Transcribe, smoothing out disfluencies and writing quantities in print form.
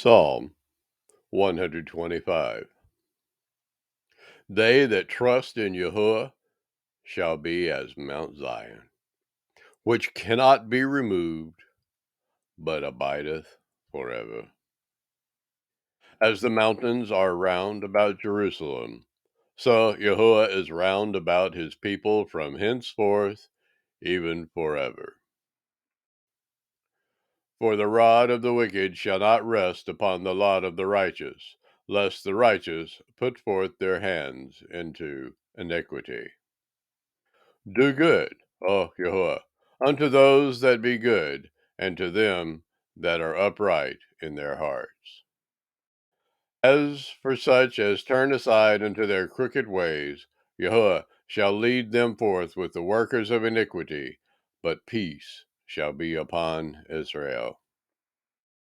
Psalm 125. They that trust in Yahuwah shall be as Mount Zion, which cannot be removed, but abideth forever. As the mountains are round about Jerusalem, so Yahuwah is round about his people from henceforth, even forever. For the rod of the wicked shall not rest upon the lot of the righteous, lest the righteous put forth their hands into iniquity. Do good, O Yahuwah, unto those that be good, and to them that are upright in their hearts. As for such as turn aside unto their crooked ways, Yahuwah shall lead them forth with the workers of iniquity, but peace shall be upon Israel.